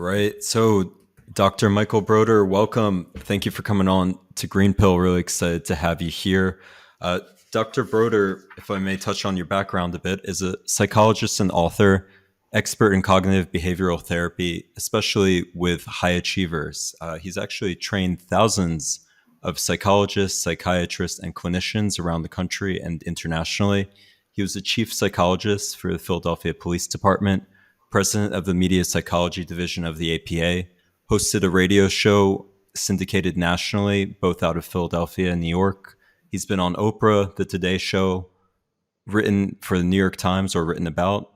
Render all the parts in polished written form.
right. So, Dr. Michael Broder, welcome. Thank you for coming on to Green Pill. Really excited to have you here. Uh, Dr. Broder, if I may touch on your background a bit, is a psychologist and author, expert in cognitive behavioral therapy, especially with high achievers. He's actually trained thousands of psychologists, psychiatrists, and clinicians around the country and internationally. He was the chief psychologist for the Philadelphia Police Department, president of the Media Psychology Division of the APA, hosted a radio show syndicated nationally, both out of Philadelphia and New York. He's been on Oprah, The Today Show, written for the New York Times or written about,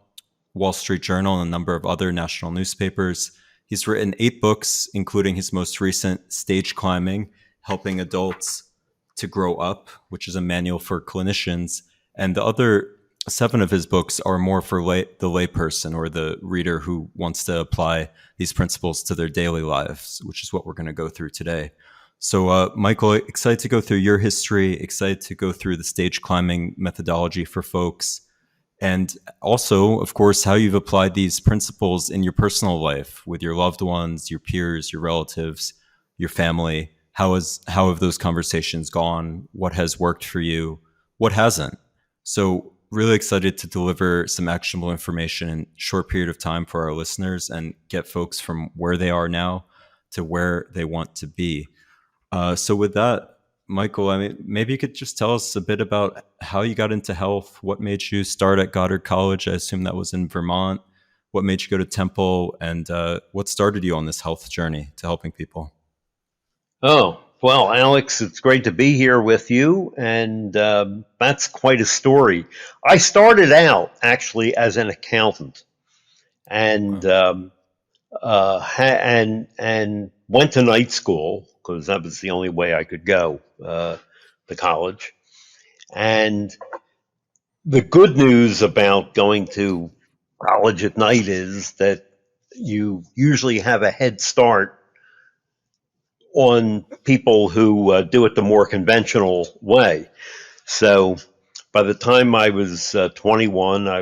Wall Street Journal, and a number of other national newspapers. He's written 8 books, including his most recent, Stage Climbing, Helping Adults to Grow Up, which is a manual for clinicians. And the other 7 of his books are more for the layperson or the reader who wants to apply these principles to their daily lives, which is what we're going to go through today. So, Michael, excited to go through your history, excited to go through the stage climbing methodology for folks, and also, of course, how you've applied these principles in your personal life with your loved ones, your peers, your relatives, your family. How have those conversations gone? What has worked for you? What hasn't? So really excited to deliver some actionable information in a short period of time for our listeners and get folks from where they are now to where they want to be. So with that, Michael, I mean, maybe you could just tell us a bit about how you got into health, what made you start at Goddard College. I assume that was in Vermont. What made you go to Temple, and what started you on this health journey to helping people? Oh, well, Alex, it's great to be here with you, and that's quite a story. I started out actually as an accountant, and and went to night school because that was the only way I could go to college. And the good news about going to college at night is that you usually have a head start on people who do it the more conventional way. So by the time I was 21, I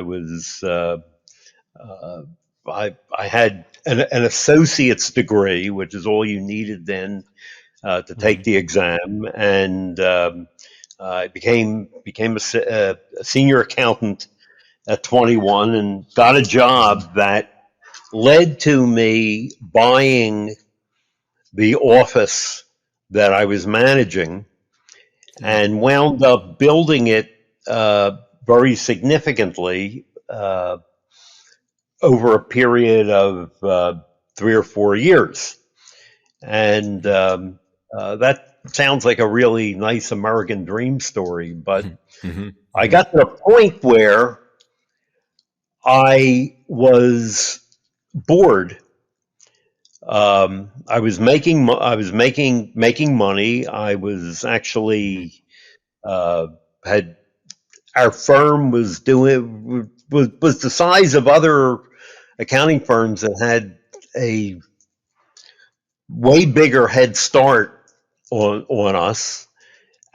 had an associate's degree, which is all you needed then to take the exam, and I became a senior accountant at 21, and got a job that led to me buying the office that I was managing, and wound up building it very significantly over a period of 3 or 4 years. And that sounds like a really nice American dream story, but I got to the point where I was bored. I was making money. I was actually had our firm was the size of other accounting firms that had a way bigger head start on us,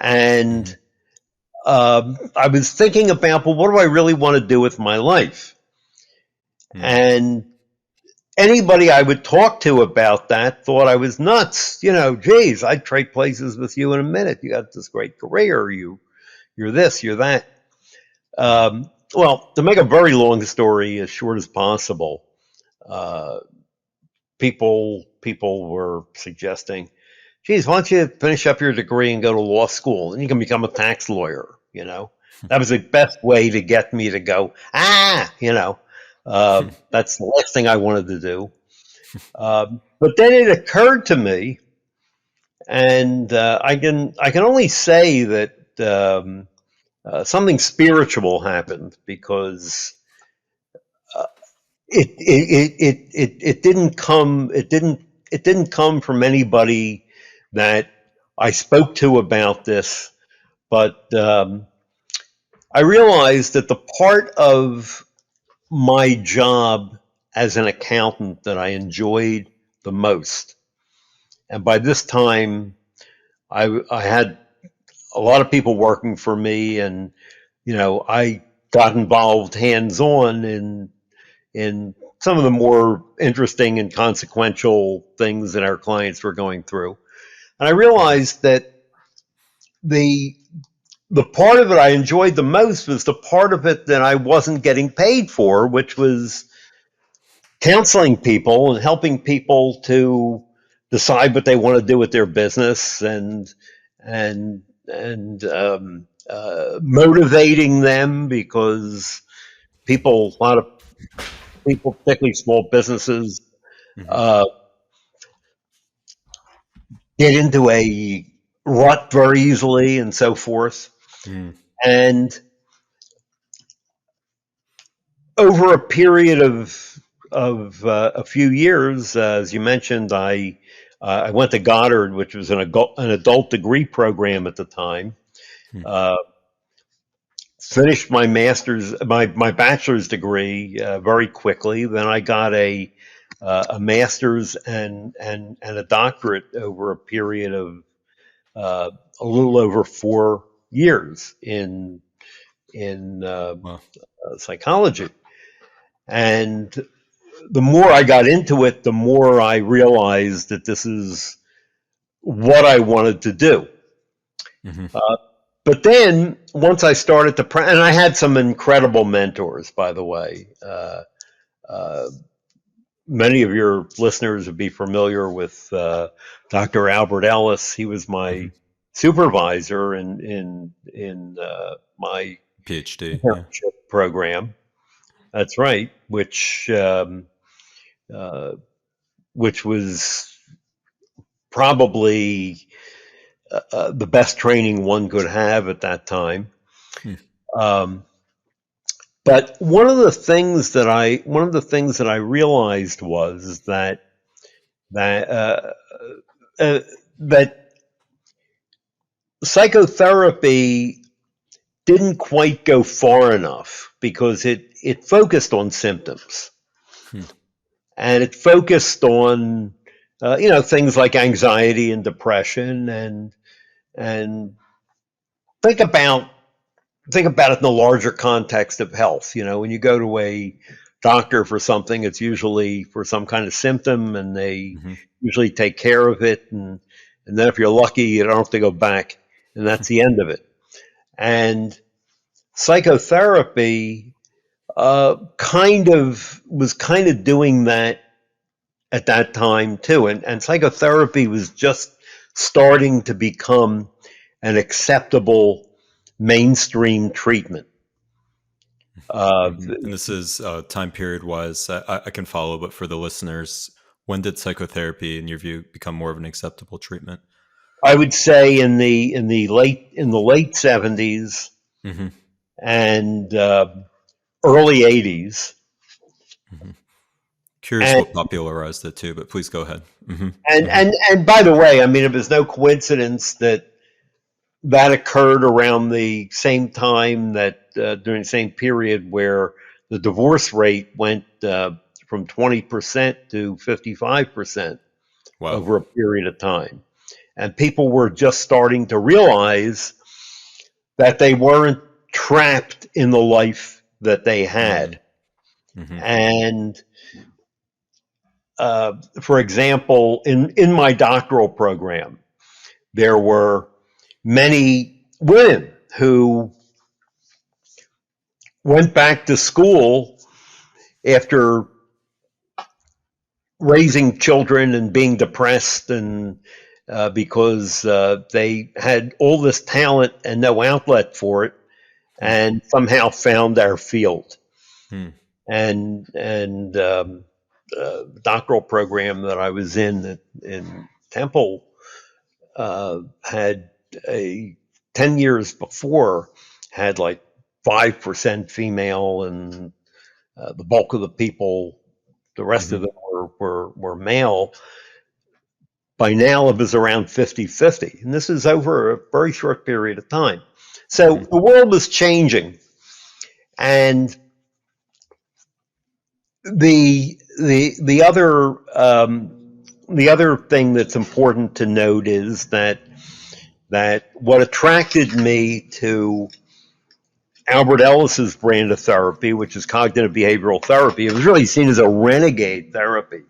and I was thinking about, well, what do I really want to do with my life? And anybody I would talk to about that thought I was nuts. Geez, I'd trade places with you in a minute. You got this great career. You're this, you're that. Well, to make a very long story as short as possible, people were suggesting, geez, why don't you finish up your degree and go to law school, and you can become a tax lawyer. That was the best way to get me to go, that's the last thing I wanted to do. But then it occurred to me, and I can only say that something spiritual happened, because it didn't come from anybody that I spoke to about this, but I realized that the part of my job as an accountant that I enjoyed the most, and by this time I had a lot of people working for me, and I got involved hands-on in some of the more interesting and consequential things that our clients were going through. And I realized that the the part of it I enjoyed the most was the part of it that I wasn't getting paid for, which was counseling people and helping people to decide what they want to do with their business and motivating them, because a lot of people, particularly small businesses, Mm-hmm. uh, get into a rut very easily and so forth. Mm-hmm. And over a period of a few years, as you mentioned, I went to Goddard, which was an adult degree program at the time. Uh, Finished my my bachelor's degree very quickly. Then I got a master's and a doctorate over a period of a little over 4 years in Wow. psychology. And the more I got into it, the more I realized that this is what I wanted to do. Mm-hmm. But then once I started to, and I had some incredible mentors, by the way. Uh, Many of your listeners would be familiar with Dr. Albert Ellis. He was Mm-hmm. my supervisor in my PhD. Yeah. internship program. That's right, uh, which was probably the best training one could have at that time. Hmm. Um, but one of the things that I realized was that uh, that psychotherapy didn't quite go far enough, because it focused on symptoms, Hmm. and it focused on things like anxiety and depression, and think about think about it in the larger context of health. When you go to a doctor for something, it's usually for some kind of symptom, and they Mm-hmm. usually take care of it, and then if you're lucky, you don't have to go back, and that's the end of it. And psychotherapy kind of doing that at that time too, and psychotherapy was just starting to become an acceptable mainstream treatment. Uh, Mm-hmm. And this is time period wise. I can follow, but for the listeners, when did psychotherapy, in your view, become more of an acceptable treatment? I would say in the late 70s Mm-hmm. and early 80s. Mm-hmm. Curious And what popularized it too, but please go ahead. Mm-hmm. and Mm-hmm. and and by the way, I mean, it was no coincidence that that occurred around the same time that during the same period where the divorce rate went from 20% to 55% Wow. over a period of time. And people were just starting to realize that they weren't trapped in the life that they had. Mm-hmm. And for example, in my doctoral program, there were many women who went back to school after raising children and being depressed, and because they had all this talent and no outlet for it, and somehow found our field. Mm-hmm. And doctoral program that I was in Temple had a 10 years before had like 5% female, and the bulk of the people, the rest Mm-hmm. of them were male. By now it was around 50-50, and this is over a very short period of time. So Mm-hmm. the world was changing, and the other thing that's important to note is that what attracted me to Albert Ellis's brand of therapy, which is cognitive behavioral therapy. It was really seen as a renegade therapy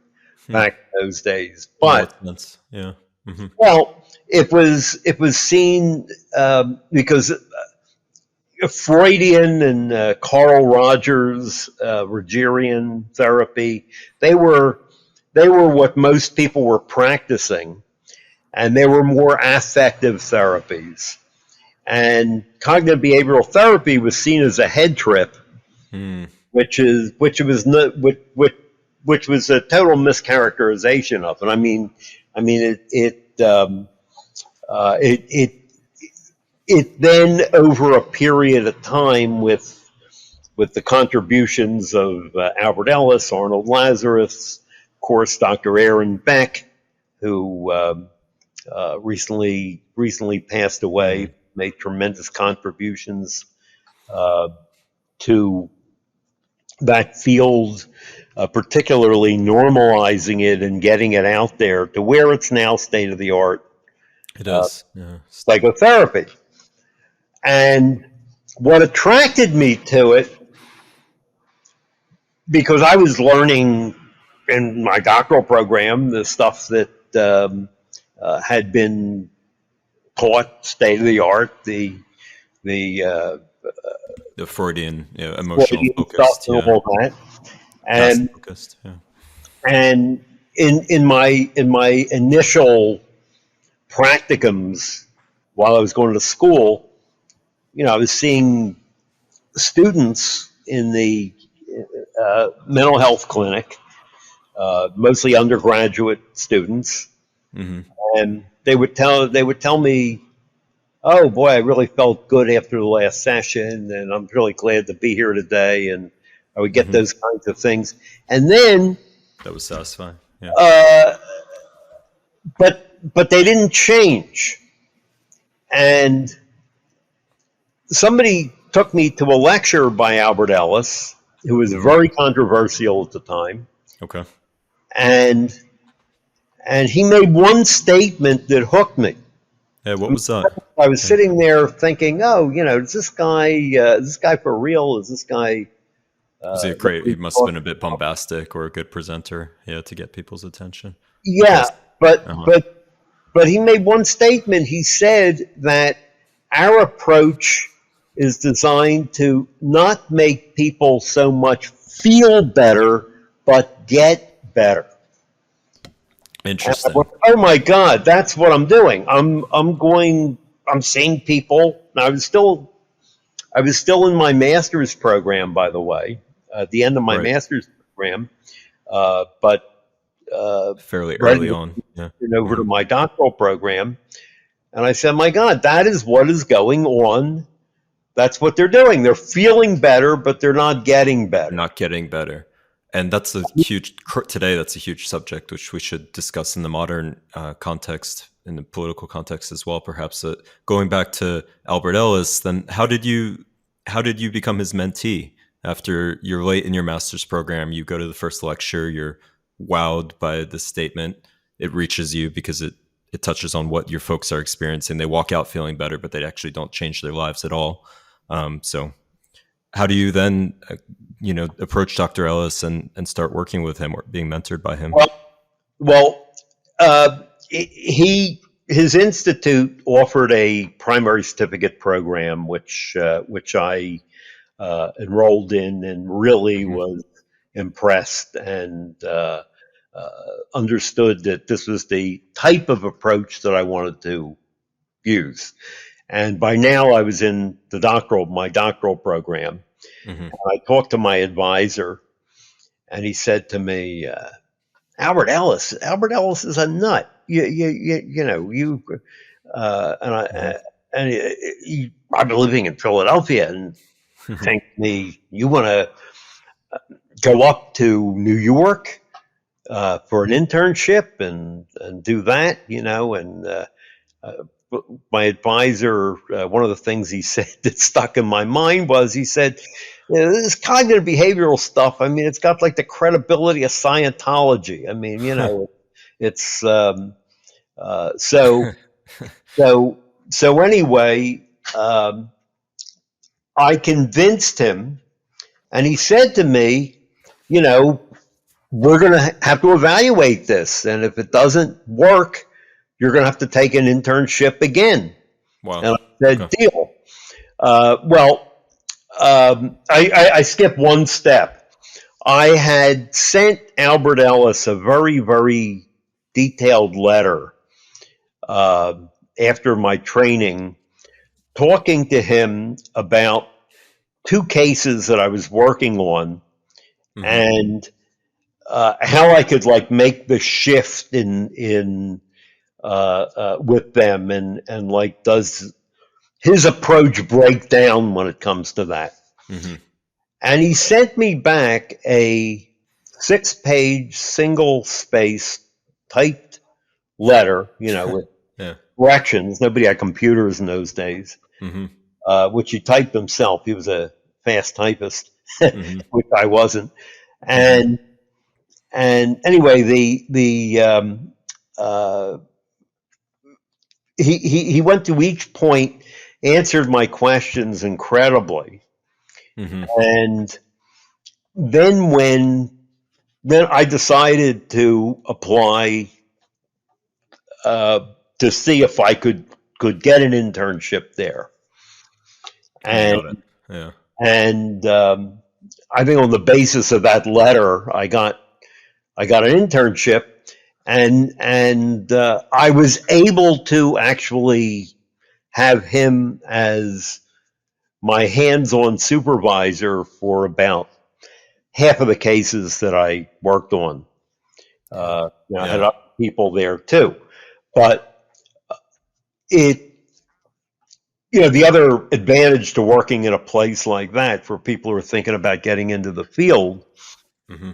back in those days. In what But sense? Yeah. Hmm. well, it was seen because Freudian and Carl Rogers, Rogerian therapy, they were what most people were practicing, and they were more affective therapies. And cognitive behavioral therapy was seen as a head trip, Mm. which was a total mischaracterization of it. It then, over a period of time, with the contributions of Albert Ellis, Arnold Lazarus, of course, Dr. Aaron Beck, who recently passed away, Mm. made tremendous contributions to that field, particularly normalizing it and getting it out there to where it's now state of the art It is. Yeah. psychotherapy. And what attracted me to it, because I was learning in my doctoral program the stuff that had been taught state of the art, the The Freudian, emotional Freudian stuff focused, and yeah, all that. task And focused, yeah. and in my initial practicums while I was going to school, I was seeing students in the mental health clinic, mostly undergraduate students, Hmm. and they would tell me, "Oh boy, I really felt good after the last session, and I'm really glad to be here today." And I would get Hmm. those kinds of things, and then, That was satisfying. Yeah. uh, but they didn't change. And somebody took me to a lecture by Albert Ellis, who was Hmm. very controversial at the time, Okay. and he made one statement that hooked me. Yeah. What was that? I was Yeah. sitting there thinking, "Oh, is this guy for real? Is this guy?" Was he great? He must have been a bit bombastic or a good presenter, yeah, to get people's attention. Yeah, Yes. but Uh-huh. but he made one statement. He said that our approach is designed to not make people so much feel better, but get better. And I Interesting. went, "Oh my God, that's what I'm doing. I'm seeing people." And I was still in my master's program, by the way, at the end of my Right. master's program, but Fairly ready early to on. Yeah. turn over Hmm. to my doctoral program. And I said, "My God, that is what is going on. That's what they're doing. They're feeling better, but they're not getting better." Not getting better. And that's today, that's a huge subject, which we should discuss in the modern context, in the political context as well, perhaps. Going back to Albert Ellis, then how did you become his mentee? After you're late in your master's program, you go to the first lecture, you're wowed by the statement. It reaches you because it touches on what your folks are experiencing. They walk out feeling better, but they actually don't change their lives at all. So how do you then approach Dr. Ellis and start working with him or being mentored by him? Well, well, his institute offered a primary certificate program, which I enrolled in and really Mhm. was impressed and understood that this was the type of approach that I wanted to use. And by now, I was in my doctoral program. Mhm. And I talked to my advisor, and he said to me, Albert Ellis is a nut. Mhm. I've been living in Philadelphia, and think me, you want to go up to New York for an internship and do that, and uh, my advisor, one of the things he said that stuck in my mind was, he said, "This cognitive behavioral stuff, I mean, it's got like the credibility of Scientology. I mean, it's so so anyway." Um, I convinced him, and he said to me, you know, we're going to have to evaluate this. And if it doesn't work, you're going to have to take an internship again. Wow. And I said, Okay. deal. I skipped one step. I had sent Albert Ellis a very, very detailed letter uh, after my training, talking to him about two cases that I was working on Hmm. and how I could like make the shift in with them and like does his approach break down when it comes to that. Hmm. And he sent me back a 6-page single space typed letter, with Yeah. corrections. Nobody had computers in those days, Hmm. which he typed himself. He was a fast typist, Hmm. which I wasn't. Hmm. And anyway, the uh, he went to each point, answered my questions incredibly, Hmm. and then then I decided to apply to see if I could get an internship there, And you and got it. Yeah. I think on the basis of that letter, I got an internship, and I was able to actually have him as my hands-on supervisor for about half of the cases that I worked on. Yeah. I had Yeah. other people there too, but it the other advantage to working in a place like that for people who are thinking about getting into the field, Hmm.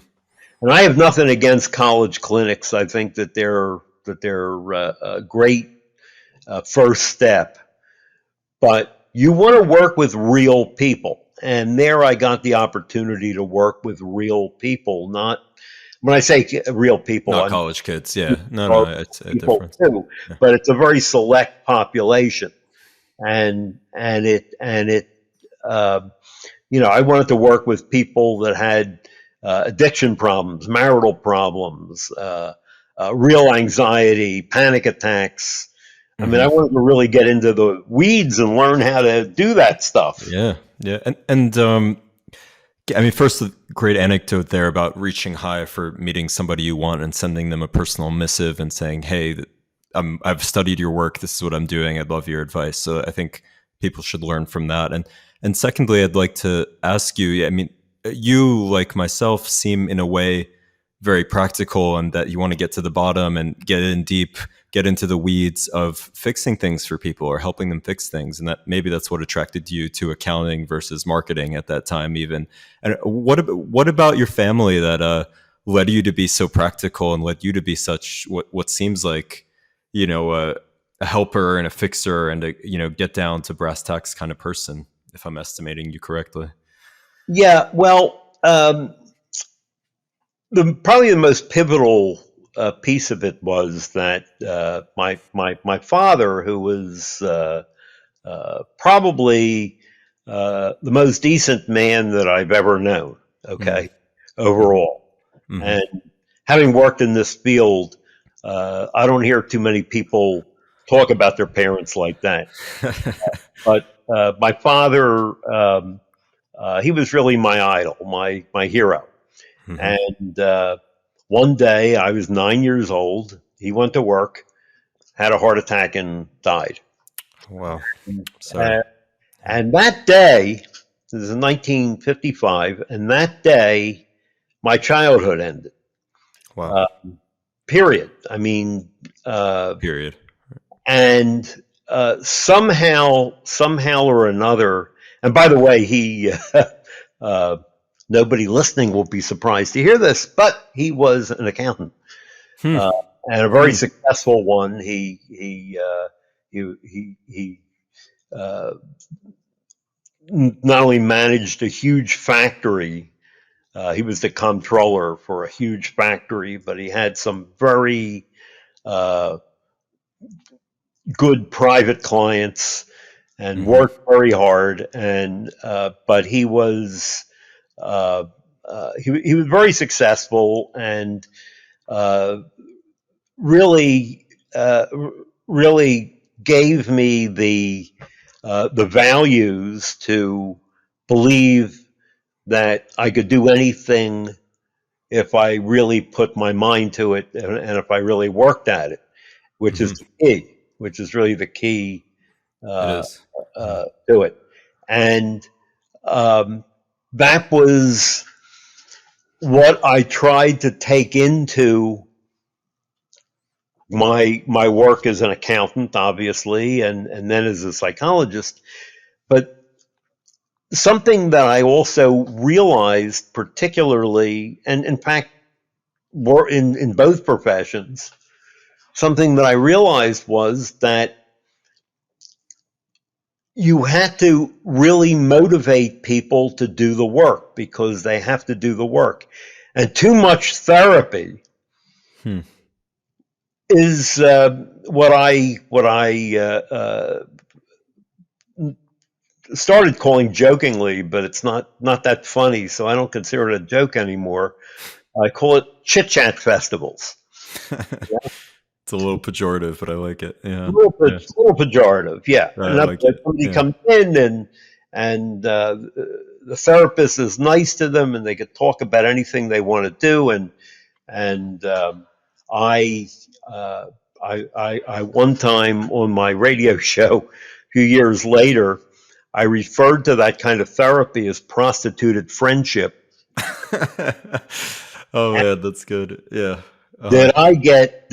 and I have nothing against college clinics. I think that they're a great first step, but you want to work with real people. And there I got the opportunity to work with real people, not when I say real people, Not I mean college kids. Yeah. No, no, or it's a people difference. too, Yeah. but it's a very select population. And it uh, I wanted to work with people that had addiction problems, marital problems, real anxiety, panic attacks. I mean, I Hmm. wanted to really get into the weeds and learn how to do that stuff. Yeah. Yeah. And I mean, first, a great anecdote there about reaching high for meeting somebody you want and sending them a personal missive and saying, "Hey, I've studied your work. This is what I'm doing. I'd love your advice." So I think people should learn from that. And secondly, I'd like to ask you. I mean, you like myself seem in a way very practical, and that you want to get to the bottom and get in deep, get into the weeds of fixing things for people or helping them fix things, and that maybe that's what attracted you to accounting versus marketing at that time, even. And what about your family that led you to be so practical and led you to be such what seems like a helper and a fixer and a get down to brass tacks kind of person, if I'm estimating you correctly? Yeah, well, the probably the most pivotal piece of it was that my father, who was probably the most decent man that I've ever known. Hmm. Okay, overall, Hmm. and having worked in this field, I don't hear too many people talk about their parents like that. But my father, he was really my idol, my hero. Hmm. And one day, I was 9 years old. He went to work, had a heart attack, and died. Wow. Sorry. Uh, and that day, this is in 1955, and that day, my childhood ended. Wow. Uh, period. I mean, Period. and somehow or another, and by the way, he, uh, nobody listening will be surprised to hear this, but he was an accountant, Hmm. uh, and a very Hmm. successful one. He uh, not only managed a huge factory, he was the comptroller for a huge factory, but he had some very uh, good private clients. and Hmm. worked very hard. And but he was he was very successful, and uh, really uh, really gave me the values to believe that I could do anything if I really put my mind to it, and if I really worked at it, which is Hmm. the key, which is really the key It uh, is. Yeah. to it. And um, that was what I tried to take into my work as an accountant, obviously, and then as a psychologist. But something that I also realized, particularly, and in fact, in both professions, something that I realized was that you had to really motivate people to do the work because they have to do the work. And too much therapy Hmm. is what I started calling jokingly, but it's not that funny, so I don't consider it a joke anymore. I call it chit chat festivals. It's a little pejorative, but I like it. Yeah. Yeah. A little pejorative, yeah. I In other like words, it. somebody Yeah. comes in, and the therapist is nice to them, and they could talk about anything they want to do, and I, uh, I one time on my radio show, a few years later, I referred to that kind of therapy as prostituted friendship. Oh man, that's good. Yeah. Uh-huh. Did I get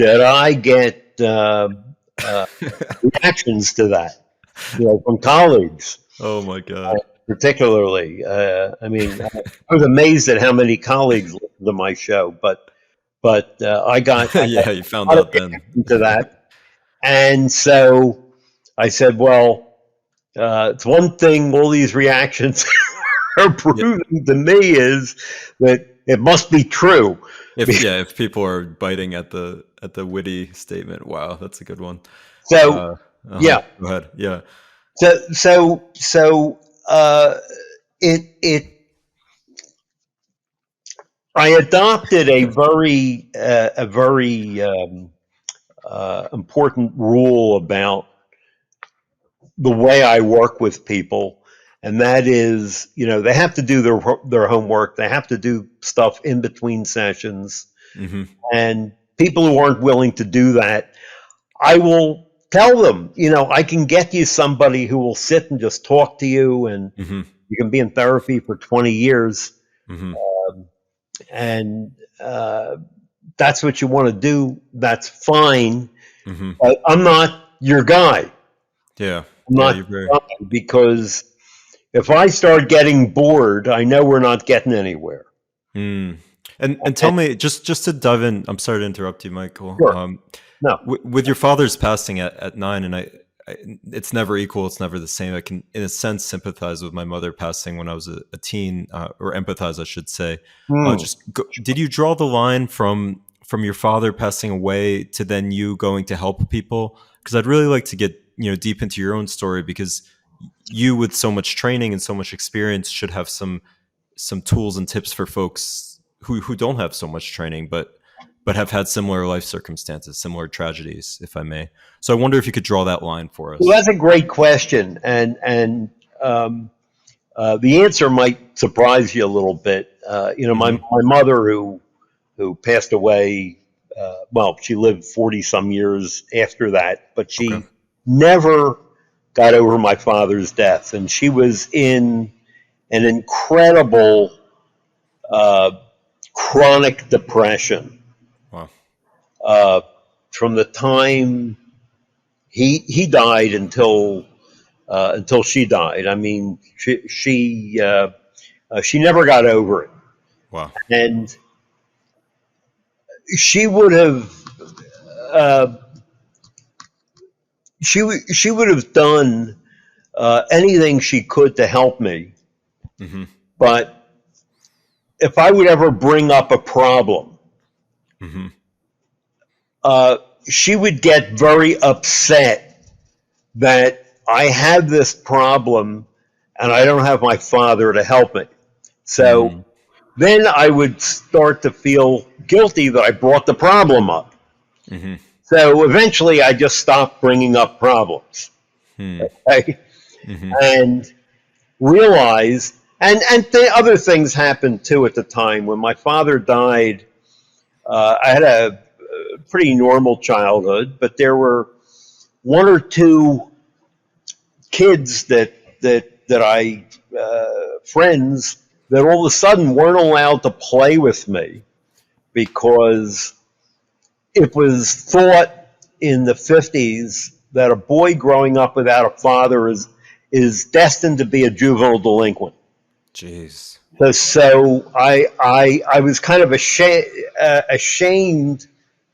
uh, reactions to that? From colleagues, Oh my God. particularly. I mean, I was amazed at how many colleagues listened to my show, but I got Yeah, you a found lot of out then. reaction to that, and so I said, well, it's one thing all these reactions are Yeah. proving to me is that it must be true. If people are biting at the witty statement, wow, that's a good one. So Uh, uh-huh. yeah, Go ahead. Yeah. so it I adopted a very important rule about the way I work with people, and that is, they have to do their homework. They have to do stuff in between sessions, Hmm. and people who aren't willing to do that, I will tell them, I can get you somebody who will sit and just talk to you, and Hmm. you can be in therapy for 20 years, Hmm. and that's what you want to do. That's fine. Hmm. But I'm not your guy. Yeah. I'm Yeah. not You're very. your guy because if I start getting bored, I know we're not getting anywhere. Mm. And tell And, me, just to dive in. I'm sorry to interrupt you, Michael. sure. No. With your father's passing at 9, and it's never equal. It's never the same. I can, in a sense, sympathize with my mother passing when I was a teen, or empathize, I should say. Hmm. Did you draw the line from your father passing away to then you going to help people? Because I'd really like to get deep into your own story, because you, with so much training and so much experience, should have some tools and tips for folks who don't have so much training, but have had similar life circumstances, similar tragedies, if I may. So I wonder if you could draw that line for Well, us. that's a great question, and the answer might surprise you a little bit. Hmm. My mother, who passed away. Well, she lived 40 some years after that, but Okay. she never got over my father's death. And she was in an incredible uh, chronic depression Wow. uh, from the time he died until she died. I mean, she never got over it, Wow. and she would have uh, she would have done anything she could to help me. Hmm. But if I would ever bring up a problem, Hmm. she would get very upset that I have this problem and I don't have my father to help me. So Mm, then I would start to feel guilty that I brought the problem up. hmm So eventually I just stopped bringing up problems. hmm Okay? hmm And realized, other things happened too at the time. When my father died, I had a pretty normal childhood, but there were one or two kids that I friends that all of a sudden weren't allowed to play with me because it was thought in the 50s that a boy growing up without a father is destined to be a juvenile delinquent. Jeez. So I was kind of ashamed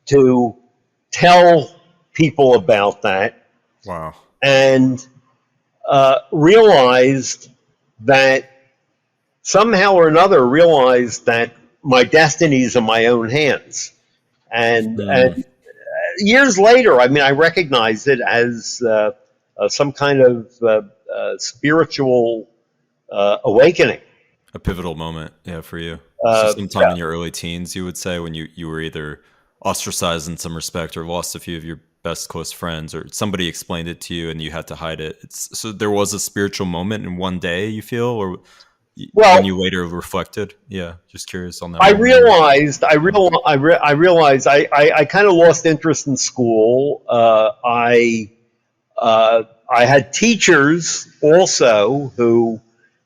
to tell people about that, Wow. and realized that somehow or another realized that my destiny is in my own hands. Mm, And years later, I mean, I recognized it as some kind of spiritual awakening. a pivotal moment, yeah, for you. So Uh, sometime in your early teens, you would say, when you were either ostracized in some respect or lost a few of your best close friends, or somebody explained it to you and you had to hide it. So there was a spiritual moment in one day, you feel, or when well, you later reflected. Yeah, just curious on that I moment. realized, Yeah. I realized, I kind of lost interest in school. I had teachers also who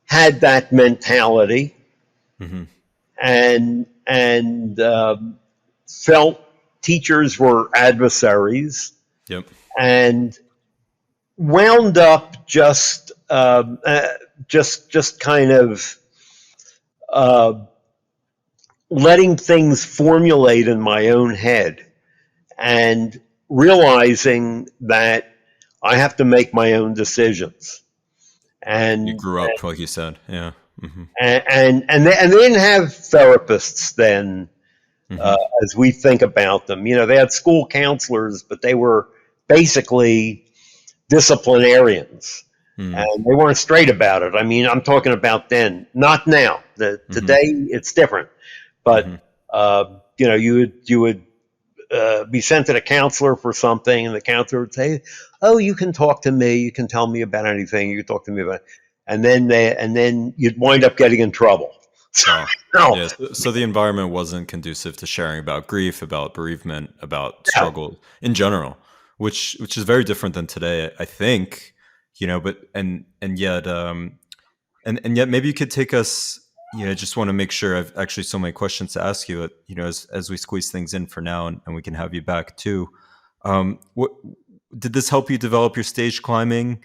had that mentality, hmm and felt teachers were adversaries, Yep. and wound up just kind of uh, letting things formulate in my own head, and realizing that I have to make my own decisions. You And grew up, like you said. Yeah. and they didn't have therapists then, Hmm as we think about them. You know, they had school counselors, but they were basically disciplinarians, hmm and they weren't straight about it. I mean, I'm talking about then, not now. hmm Today it's different, hmm but you know, you would be sent to the counselor for something, and the counselor would say, "Oh, you can talk to me. You can tell me about anything. You can talk to me about," it. And then you'd wind up getting in trouble. Wow. No, Yeah. So the environment wasn't conducive to sharing about grief, about bereavement, about no. struggle in general, which is very different than today, I think. But and yet maybe you could take us. I just want to make sure. I've actually so many questions to ask you. As we squeeze things in for now, and we can have you back too. What did this help you develop your stage climbing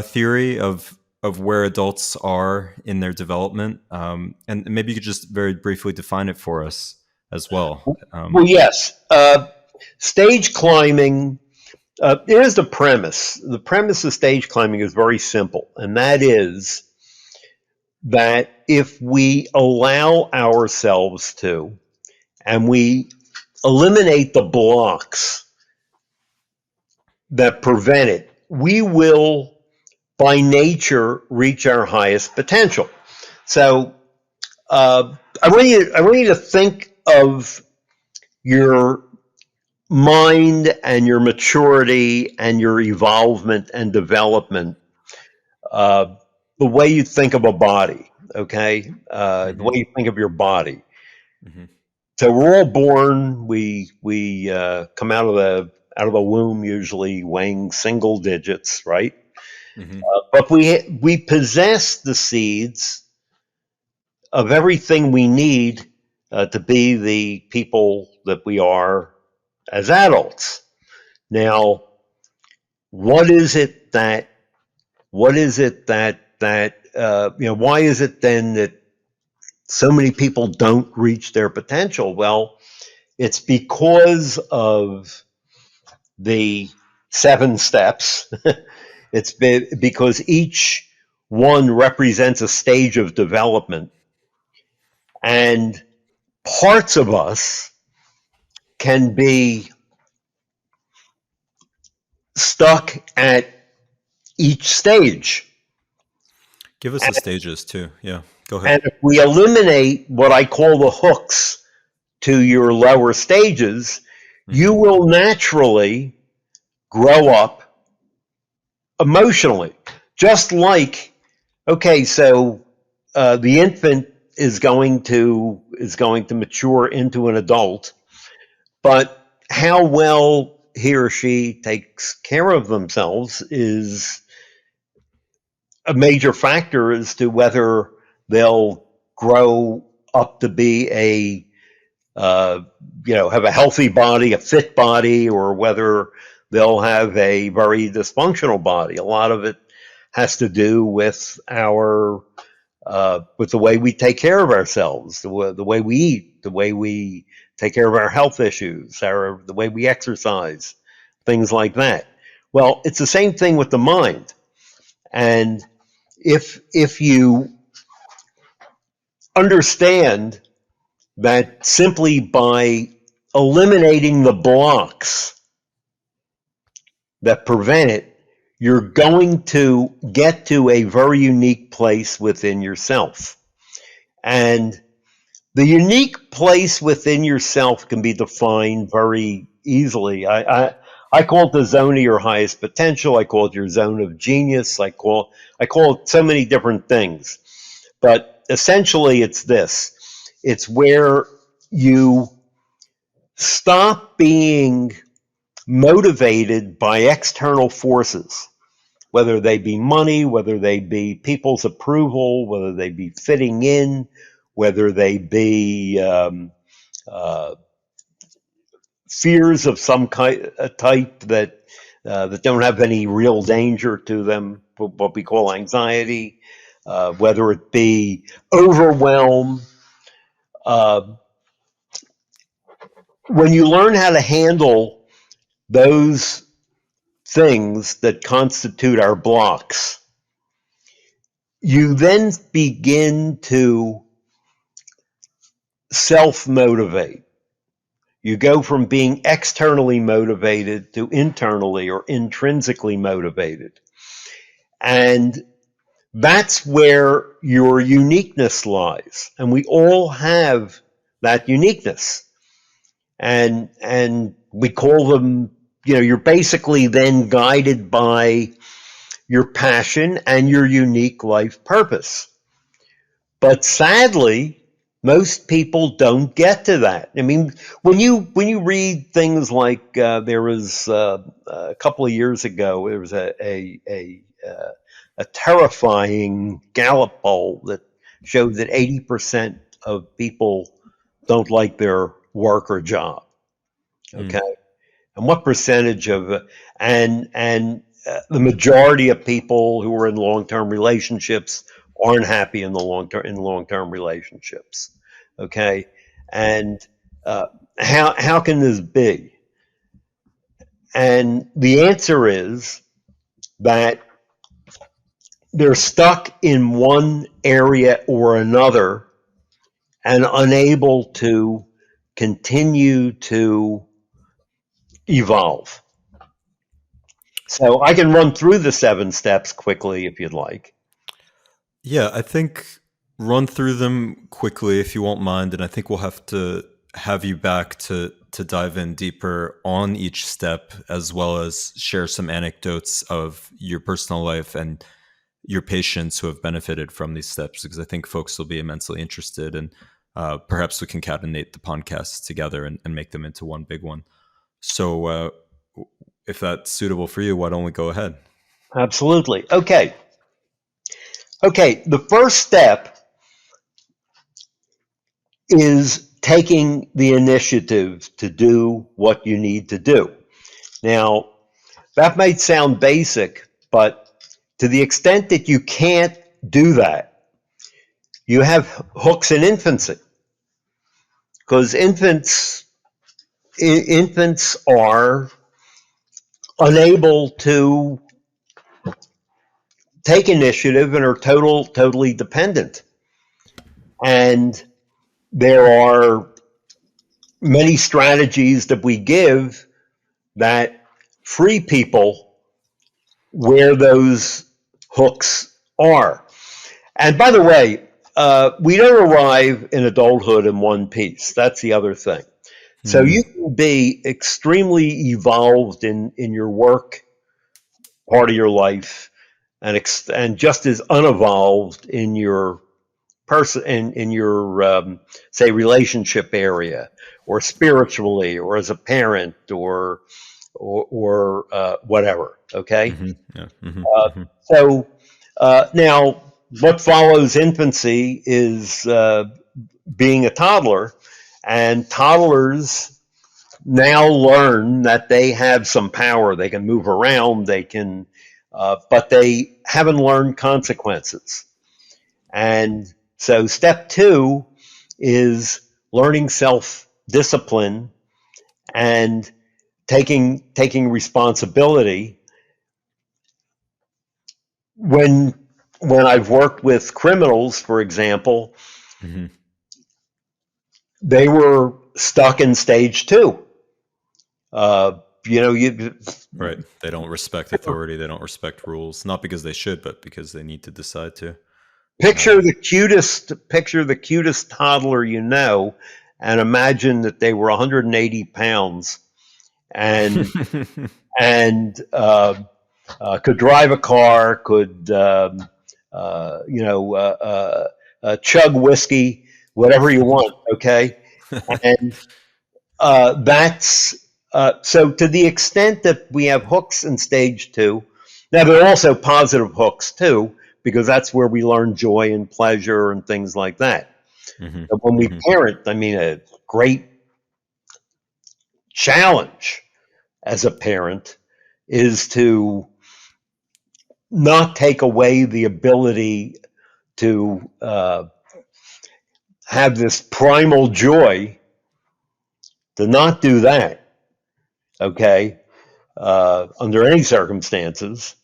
theory of where adults are in their development? And maybe you could just very briefly define it for us as well. Well, yes. Stage climbing. Here's the premise. The premise of stage climbing is very simple, and that is that if we allow ourselves to, and we eliminate the blocks that prevent it, we will, by nature, reach our highest potential. So, I want you to think of your mind and your maturity and your evolvement and development uh, the way you think of a body. Okay, the way hmm you think of your body. hmm So we're all born. We come out of the womb usually weighing single digits, right? hmm But we possess the seeds of everything we need to be the people that we are as adults. Now, what is it that why is it then that so many people don't reach their potential? Well, it's because of the 7 steps. Because each one represents a stage of development, and parts of us can be stuck at each stage. Give us the stages too. Yeah, go ahead. And if we eliminate what I call the hooks to your lower stages, you will naturally grow up emotionally. Just like, okay, so the infant is going to mature into an adult, but how well he or she takes care of themselves is a major factor as to whether they'll grow up to be have a healthy body, a fit body, or whether they'll have a very dysfunctional body. A lot of it has to do with with the way we take care of ourselves, the way we eat, the way we take care of our health issues, the way we exercise, things like that. Well, it's the same thing with the mind. And if you understand that simply by eliminating the blocks that prevent it, you're going to get to a very unique place within yourself. And the unique place within yourself can be defined very easily. I call it the zone of your highest potential. I call it your zone of genius. I call it so many different things. But essentially, it's this. It's where you stop being motivated by external forces, whether they be money, whether they be people's approval, whether they be fitting in, whether they be fears of some type that don't have any real danger to them, what we call anxiety, whether it be overwhelm. When you learn how to handle those things that constitute our blocks, you then begin to self-motivate. You go from being externally motivated to internally or intrinsically motivated. And that's where your uniqueness lies. And we all have that uniqueness. And we call them, you're basically then guided by your passion and your unique life purpose. But sadly, most people don't get to that. I mean, when you read things like there was a couple of years ago, there was a terrifying Gallup poll that showed that 80% of people don't like their work or job. Okay, and what percentage of the majority of people who are in long-term relationships aren't happy in the long-term relationships. Okay, and how can this be? And the answer is that they're stuck in one area or another and unable to continue to evolve. So I can run through the 7 steps quickly if you'd like. Yeah, I think run through them quickly if you won't mind, and I think we'll have to have you back to dive in deeper on each step, as well as share some anecdotes of your personal life and your patients who have benefited from these steps, because I think folks will be immensely interested, and perhaps we can concatenate the podcasts together and make them into one big one. So if that's suitable for you, why don't we go ahead? Absolutely. Okay, the first step is taking the initiative to do what you need to do. Now, that might sound basic, but to the extent that you can't do that, you have hooks in infancy. Because infants are unable to take initiative and are totally dependent. And there are many strategies that we give that free people where those hooks are. And by the way, we don't arrive in adulthood in one piece. That's the other thing. So you can be extremely evolved in your work part of your life, and just as unevolved in your in your say relationship area, or spiritually, or as a parent, or whatever. Okay. Yeah. So now, what follows infancy is being a toddler, and toddlers now learn that they have some power. They can move around. They can, but they haven't learned consequences. And so, step two is learning self-discipline and taking responsibility. When I've worked with criminals, for example, they were stuck in stage two. Right. They don't respect authority. They don't respect rules, not because they should, but because they need to decide to. Picture the cutest toddler you know, and imagine that they were 180 pounds and and could drive a car, could chug whiskey, whatever you want. Okay, and that's so to the extent that we have hooks in stage two. Now there are also positive hooks too, because that's where we learn joy and pleasure and things like that. But when we parent, I mean, a great challenge as a parent is to not take away the ability to have this primal joy, to not do that, okay, under any circumstances,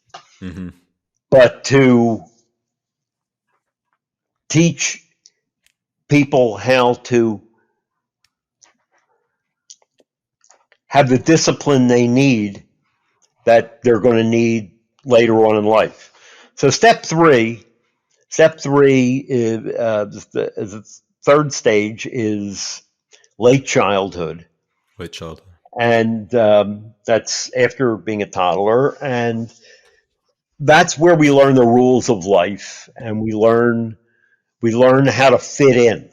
but to teach people how to have the discipline they need, that they're going to need later on in life. So step three is the third stage is late childhood. Late childhood. And that's after being a toddler. And that's where we learn the rules of life, and we learn how to fit in.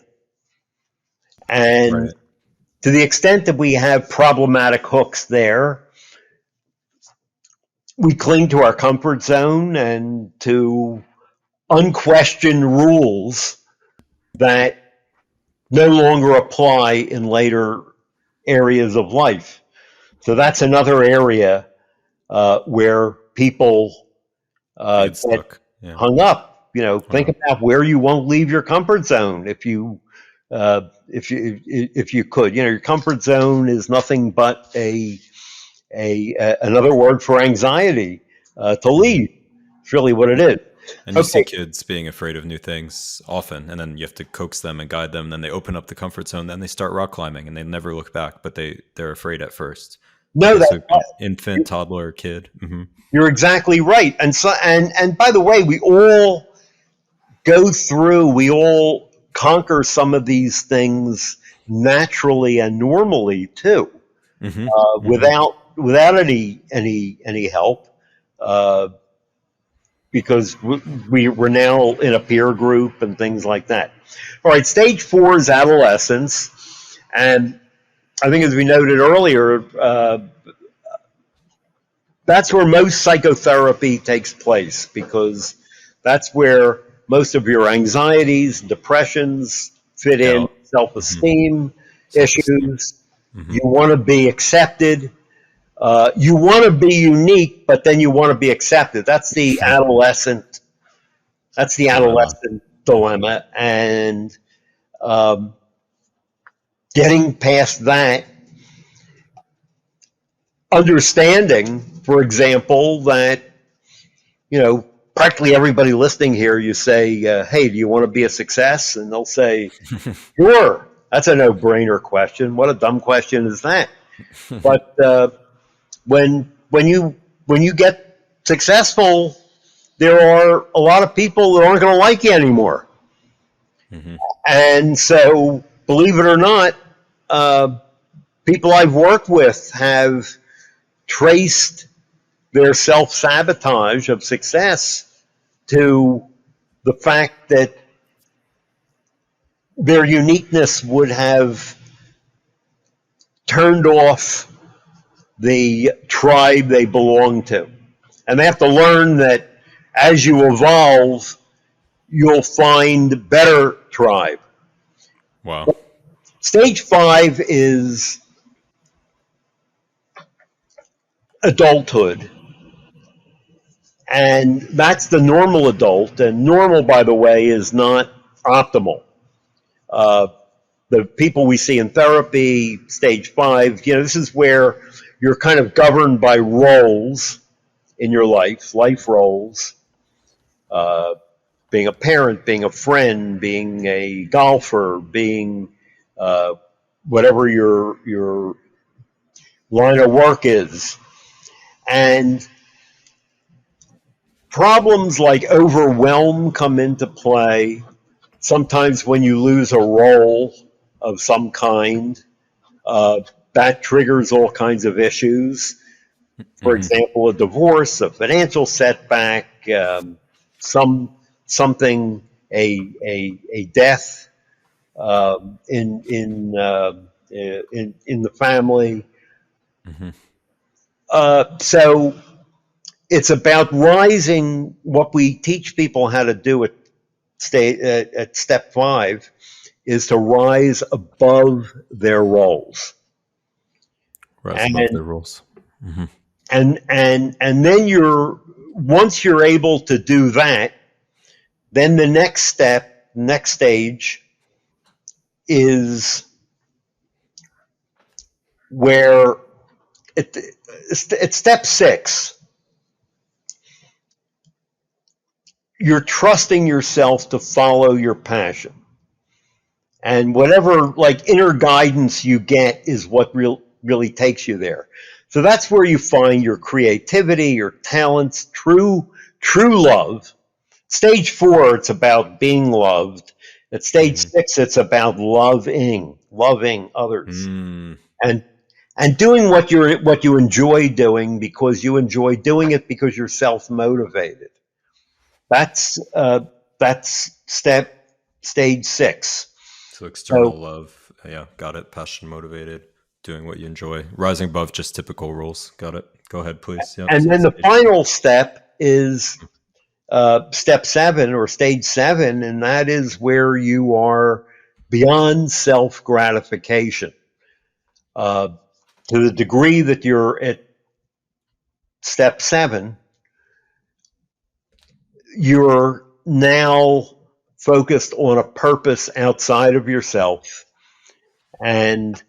And to the extent that we have problematic hooks there, we cling to our comfort zone and to unquestioned rules that no longer apply in later areas of life. So that's another area where people get hung up. Think about where you won't leave your comfort zone if you could. Your comfort zone is nothing but another word for anxiety to leave. It's really what it is. And you see kids being afraid of new things often, and then you have to coax them and guide them. Then they open up the comfort zone, then they start rock climbing, and they never look back. But they're afraid at first. No, that's infant, toddler, kid. You're exactly right. And so, and by the way, we all go through, we all conquer some of these things naturally and normally too, without any help, because we're now in a peer group and things like that. All right, stage 4 is adolescence, and I think, as we noted earlier, that's where most psychotherapy takes place, because that's where most of your anxieties, depressions fit in, self-esteem issues. You want to be accepted. You want to be unique, but then you want to be accepted. That's the adolescent. That's the adolescent dilemma, and getting past that, understanding, for example, that practically everybody listening here, you say, "Hey, do you want to be a success?" And they'll say, "Sure." That's a no-brainer question. What a dumb question is that? But when you get successful, there are a lot of people that aren't going to like you anymore. Mm-hmm. And so, believe it or not, people I've worked with have traced their self-sabotage of success to the fact that their uniqueness would have turned off the tribe they belong to. And they have to learn that as you evolve, you'll find better tribe. Wow. Stage 5 is adulthood. And that's the normal adult. And normal, by the way, is not optimal. Uh, the people we see in therapy, stage 5, this is where you're kind of governed by roles in your life roles. Being a parent, being a friend, being a golfer, being whatever your line of work is. And problems like overwhelm come into play. Sometimes when you lose a role of some kind, that triggers all kinds of issues. For example, a divorce, a financial setback, something, a death in the family. Mm-hmm. So it's about rising. What we teach people how to do at step 5 is to rise above their roles. Rise above their roles. Mm-hmm. And then once you're able to do that, then the next stage is where it's step 6. You're trusting yourself to follow your passion. And whatever like inner guidance you get is what really takes you there. So that's where you find your creativity, your talents, true love. Stage 4, it's about being loved. At stage 6, it's about loving others, and doing what you enjoy doing because you enjoy doing it because you're self-motivated. That's stage 6. So external So, love. Yeah, got it. Passion motivated. Doing what you enjoy. Rising above just typical roles. Got it. Go ahead, please. Yeah. and So then the final step is step 7 or stage 7, and that is where you are beyond self-gratification. To the degree that you're at step 7, you're now focused on a purpose outside of yourself, and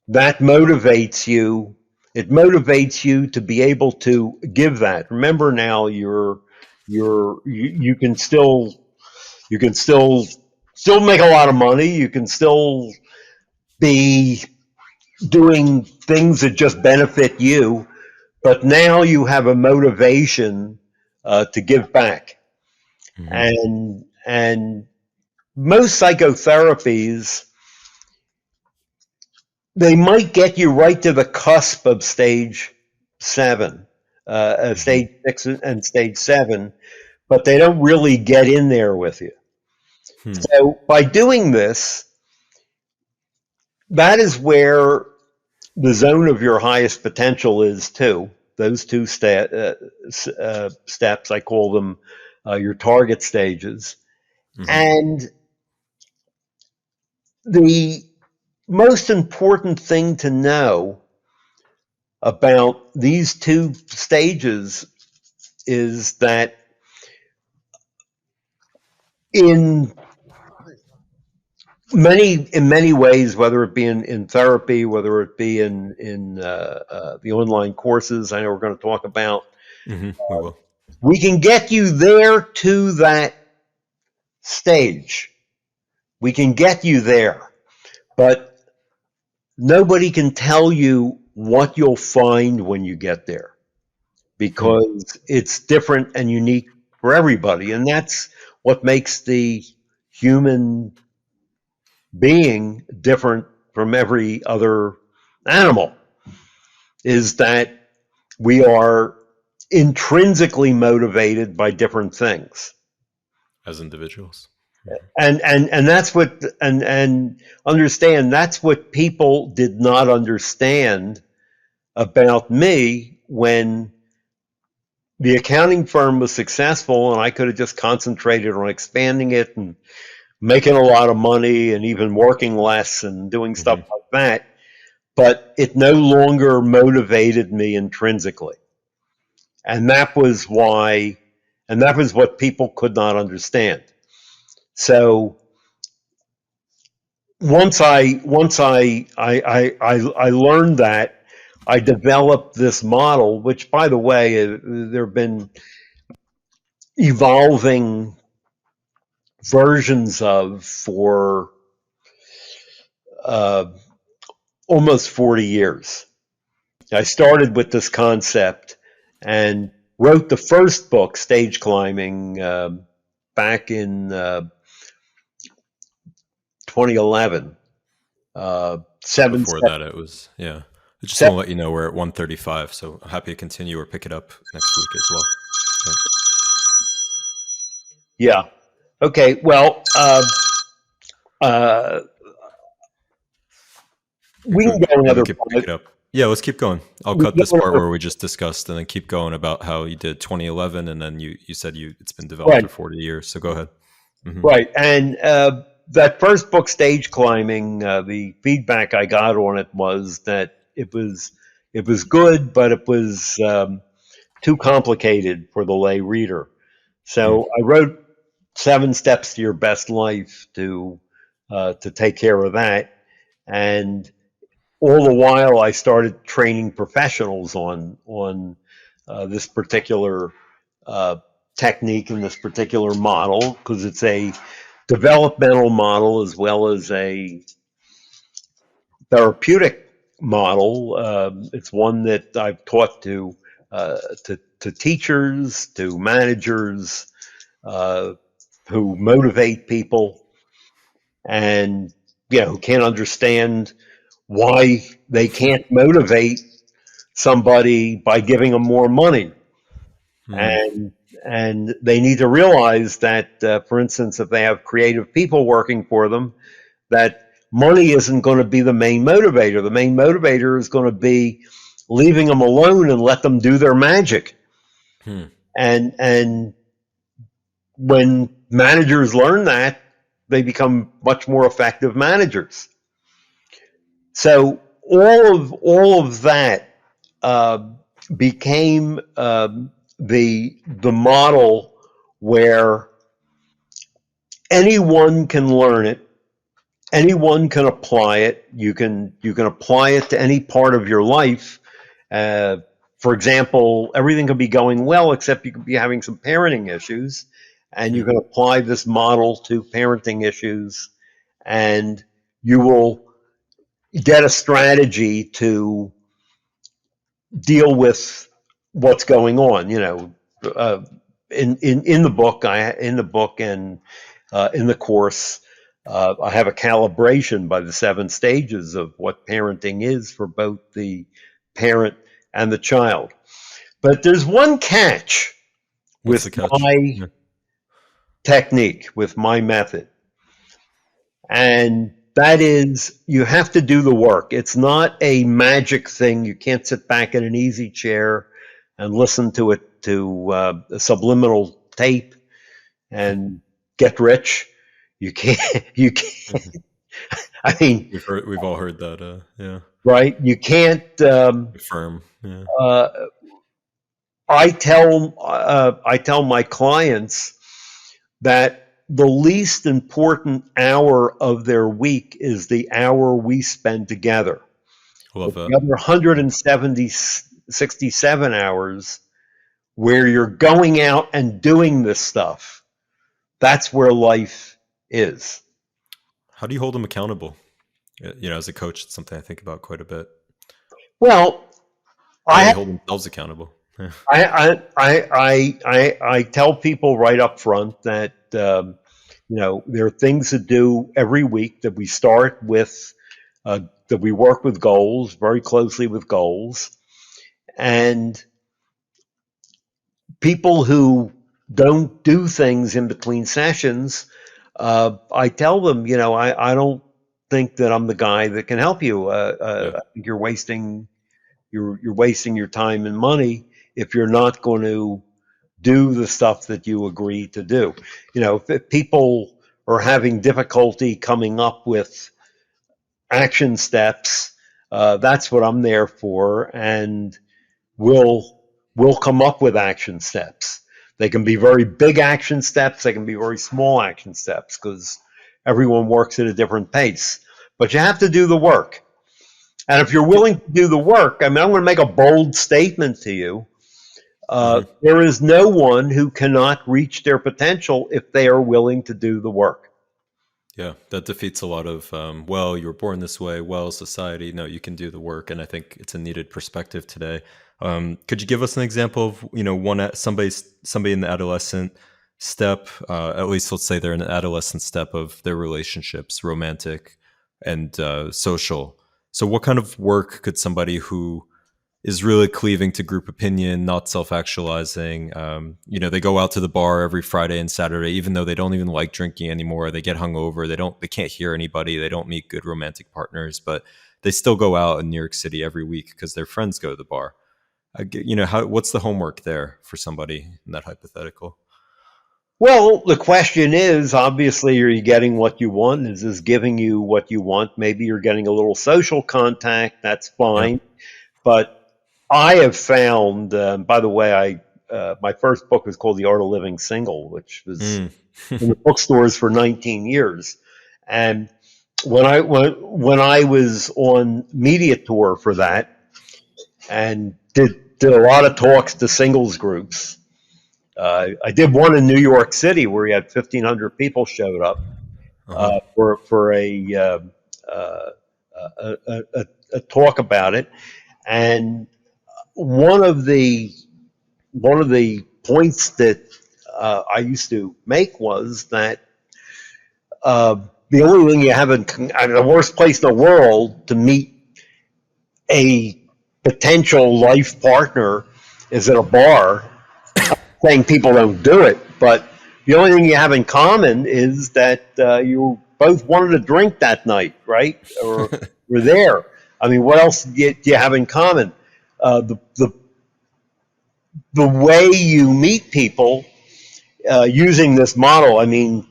that motivates you. It motivates you to be able to give that. Remember now, you can still make a lot of money. You can still be doing things that just benefit you, but now you have a motivation to give back. And most psychotherapies, they might get you right to the cusp of stage 7, stage 6 and stage 7, but they don't really get in there with you. So by doing this, that is where the zone of your highest potential is too. Those two steps, I call them your target stages. And the most important thing to know about these two stages is that in many ways, whether it be in therapy, whether it be in the online courses I know we're going to talk about, we will. We can get you there to that stage. We can get you there, but nobody can tell you what you'll find when you get there. because it's different and unique for everybody. And that's what makes the human being different from every other animal, is that we are intrinsically motivated by different things. As individuals. And that's what, and understand, that's what people did not understand about me when the accounting firm was successful and I could have just concentrated on expanding it and making a lot of money and even working less and doing stuff like that. But it no longer motivated me intrinsically. And that was why, and that was what people could not understand. So once I learned that, I developed this model, which, by the way, there have been evolving versions of for uh, almost 40 years. I started with this concept and wrote the first book, Stage Climbing, back in 2011. Seven Before steps. that, it was, yeah. I just Se- want to let you know we're at 135, so I'm happy to continue or pick it up next week as well. yeah. Okay. Well, uh, we can go Yeah, we another could pick it up. Yeah, let's keep going. I'll we cut can this go part another- where we just discussed and then keep going about how you did 2011 and then you said it's been developed for right, 40 years. So go ahead. right. And that first book, Stage Climbing, the feedback I got on it was that it was good, but it was too complicated for the lay reader. So I wrote 7 Steps to Your Best Life to take care of that. And all the while, I started training professionals on this particular uh, technique and this particular model, because it's a developmental model as well as a therapeutic model. It's one that I've taught to teachers, to managers, uh, who motivate people, and who can't understand why they can't motivate somebody by giving them more money. And they need to realize that, for instance, if they have creative people working for them, that money isn't going to be the main motivator. The main motivator is going to be leaving them alone and let them do their magic. And when managers learn that, they become much more effective managers. So all of that uh, became the model where anyone can learn it, anyone can apply it. You can apply it to any part of your life. For example, everything could be going well, except you could be having some parenting issues, and you can apply this model to parenting issues, and you will get a strategy to deal with what's going on. In the book, and in the course, I have a calibration by the 7 stages of what parenting is for both the parent and the child. But there's one catch What's with the catch? my technique, with my method, and that is, you have to do the work. It's not a magic thing. You can't sit back in an easy chair and listen to a subliminal tape and get rich. You can't. You can't. I mean, We've all heard that. Yeah. right? You can't. Firm. Yeah. Uh, I tell my clients that the least important hour of their week is the hour we spend together. I love The that. other 167 hours where you're going out and doing this stuff, that's where life is. How do you hold them accountable? As a coach, it's something I think about quite a bit. Well, How do I they have, hold themselves accountable? I tell people right up front that there are things to do every week that we start with, that we work with goals, very closely with goals, and people who don't do things in between sessions, I tell them, I don't think that I'm the guy that can help you. Yeah. I think you're wasting your time and money if you're not going to do the stuff that you agree to do. If people are having difficulty coming up with action steps, that's what I'm there for, and we'll come up with action steps. They can be very big action steps. They can be very small action steps because everyone works at a different pace. But you have to do the work. And if you're willing to do the work, I'm going to make a bold statement to you. There is no one who cannot reach their potential if they are willing to do the work. Yeah, that defeats a lot of, well, you were born this way, well, society. No, you can do the work, and I think it's a needed perspective today. Could you give us an example of, somebody in the adolescent step, at least let's say they're in the adolescent step of their relationships, romantic and social. So what kind of work could somebody who is really cleaving to group opinion, not self-actualizing. They go out to the bar every Friday and Saturday, even though they don't even like drinking anymore. They get hungover. They can't hear anybody. They don't meet good romantic partners, but they still go out in New York City every week because their friends go to the bar. What's the homework there for somebody in that hypothetical? Well, the question is, obviously, are you getting what you want? Is this giving you what you want? Maybe you're getting a little social contact. That's Yeah. fine. But I have found, by the way, my first book was called The Art of Living Single, which was Mm. in the bookstores for 19 years. And when I was on media tour for that and did a lot of talks to singles groups, I did one in New York City where we had 1,500 people showed up Uh-huh. for uh, a talk about it, and one of the points that I used to make was that the only thing you have the worst place in the world to meet a potential life partner is at a bar. Saying people don't do it, but the only thing you have in common is that you both wanted to drink that night, right? Or were there. I mean, what else do you have in common? The way you meet people using this model, I mean,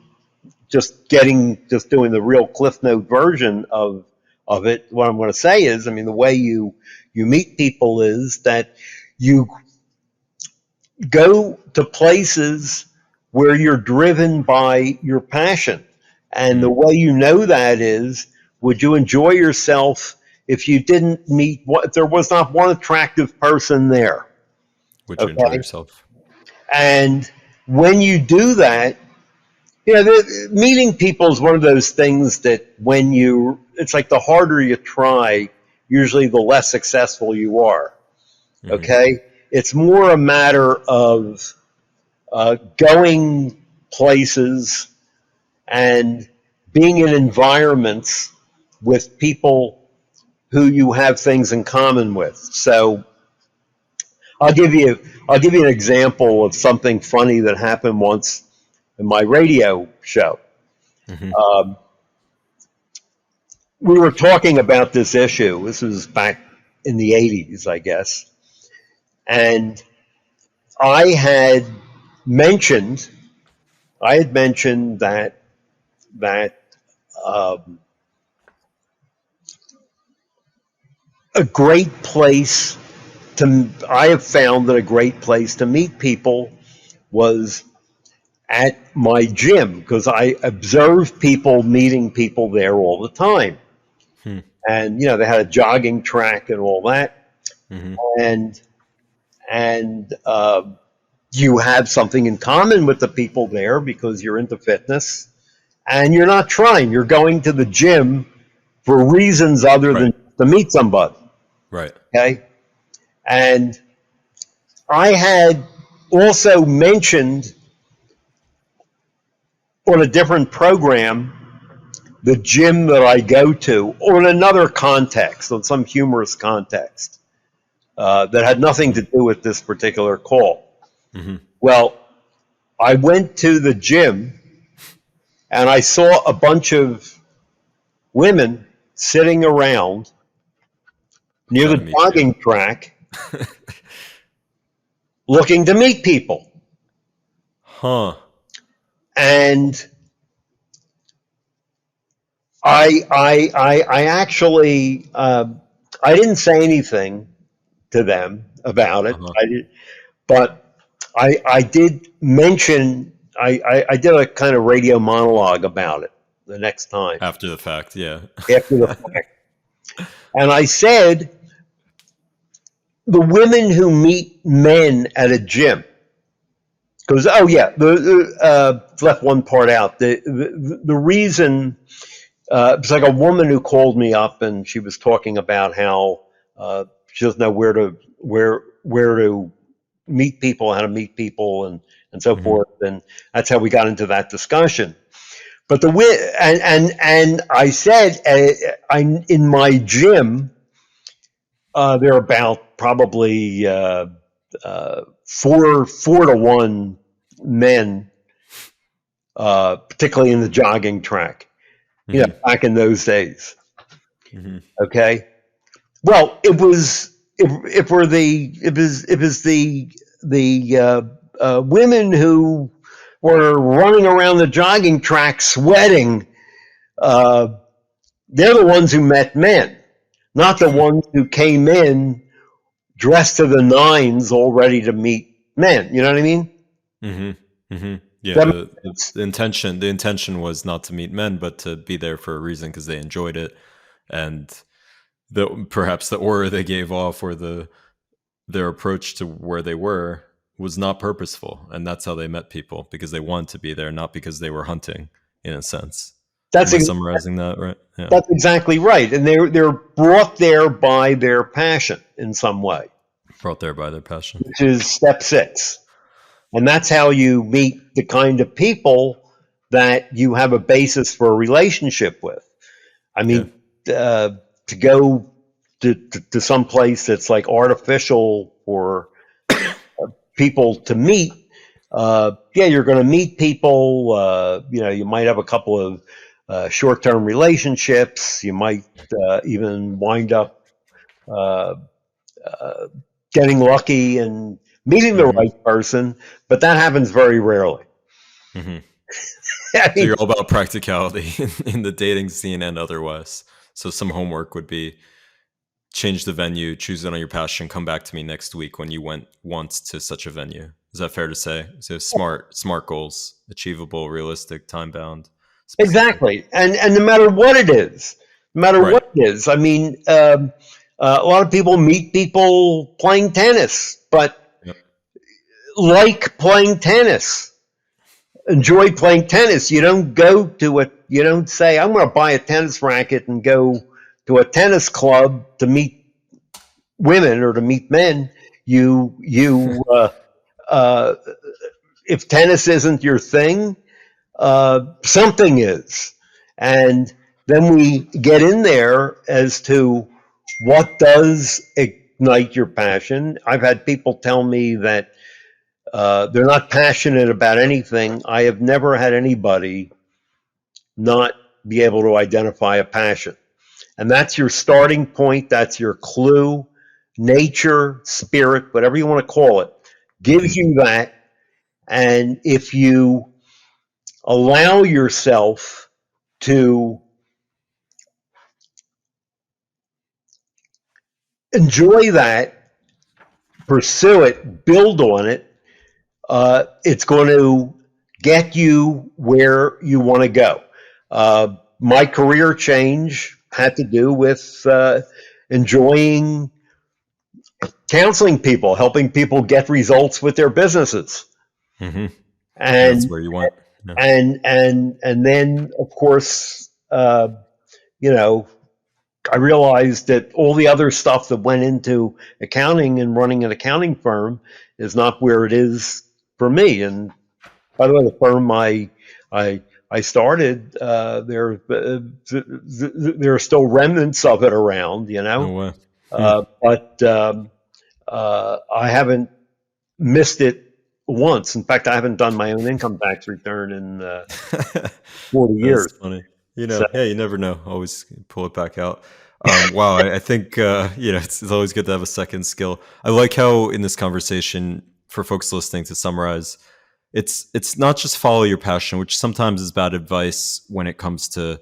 just doing the real Cliff Note version of it. What I'm going to say is, I mean, the way you meet people is that you go to places where you're driven by your passion, and the way you know that is, would you enjoy yourself if you didn't meet if there was not one attractive person there? Would you enjoy Okay. yourself? And when you do that, meeting people is one of those things that it's like the harder you try, usually the less successful you are. Mm-hmm. Okay. It's more a matter of going places and being in environments with people who you have things in common with. So I'll give you an example of something funny that happened once in my radio show. Mm-hmm. We were talking about this issue. This was back in the 80s, I guess. And I had mentioned that a great place I have found that a great place to meet people was at my gym because I observe people meeting people there all the time. Hmm. And they had a jogging track and all that, Mm-hmm. and and you have something in common with the people there because you're into fitness, and you're not trying. You're going to the gym for reasons other Right. than to meet somebody. Right. Okay, and I had also mentioned on a different program the gym that I go to on another context, on some humorous context that had nothing to do with this particular call. Mm-hmm. Well, I went to the gym and I saw a bunch of women sitting around near Trying the to meet you. jogging track looking to meet people. Huh. And I actually, I didn't say anything to them about it. Uh-huh. I did, but I did mention, I did a kind of radio monologue about it the next time After the fact, yeah. after the fact. And I said, the women who meet men at a gym, because, oh yeah, left one part out. The reason, it's like a woman who called me up and she was talking about how she doesn't know where to meet people, how to meet people, and so Mm-hmm. forth. And that's how we got into that discussion. But and I said, in my gym, there are about probably 4 to 1 men, particularly in the jogging track. You know, Mm-hmm. back in those days. Mm-hmm. Okay. Well, it was if were the it was the women who were running around the jogging track sweating. Uh, they're the ones who met men, not the ones who came in dressed to the nines, all ready to meet men. You know what I mean? Mm-hmm. Mm-hmm. Yeah, That the intention was not to meet men, but to be there for a reason because they enjoyed it, and perhaps the aura they gave off or their approach to where they were was not purposeful, and that's how they met people because they wanted to be there, not because they were hunting. In a sense, that's am I summarizing that right? Yeah, that's exactly right, and they're brought there by their passion in some way, brought there by their passion. which is step 6. And that's how you meet the kind of people that you have a basis for a relationship with. I Yeah. mean, to go to some place that's like artificial for people to meet, yeah, you're going to meet people. You might have a couple of short-term relationships. You might even wind up uh, getting lucky and meeting the Mm-hmm. right person, but that happens very rarely. Mm-hmm. I So mean, you're all about practicality in the dating scene and otherwise. So some homework would be change the venue, choose it on your passion, come back to me next week when you went once to such a venue. Is that fair to say? So smart goals, achievable, realistic, time bound, specific. exactly, and no matter what it is, no matter Right. what it is, I mean, a lot of people meet people playing tennis, but Yep. like playing tennis, enjoy playing tennis. You don't go to a, you don't say, I'm going to buy a tennis racket and go to a tennis club to meet women or to meet men. You uh, if tennis isn't your thing, something is. And then we get in there as to what does ignite your passion. I've had people tell me that they're not passionate about anything. I have never had anybody not be able to identify a passion. And that's your starting point, that's your clue. Nature, spirit, whatever you want to call it, gives Mm-hmm. you that. And if you allow yourself to enjoy that, pursue it, build on it, it's going to get you where you want to go. My career change had to do with enjoying counseling people, helping people get results with their businesses, Mm-hmm. And that's and where you went. Yeah. and then of course, you know, I realized that all the other stuff that went into accounting and running an accounting firm is not where it is for me. And by the way, the firm I started, there are still remnants of it around, No way. but I haven't missed it once. In fact, I haven't done my own income tax return in 40 years. That's funny. So, Yeah, you never know. Always pull it back out. Wow, I think it's always good to have a second skill. I like how in this conversation, for folks listening, to summarize, it's not just follow your passion, which sometimes is bad advice when it comes to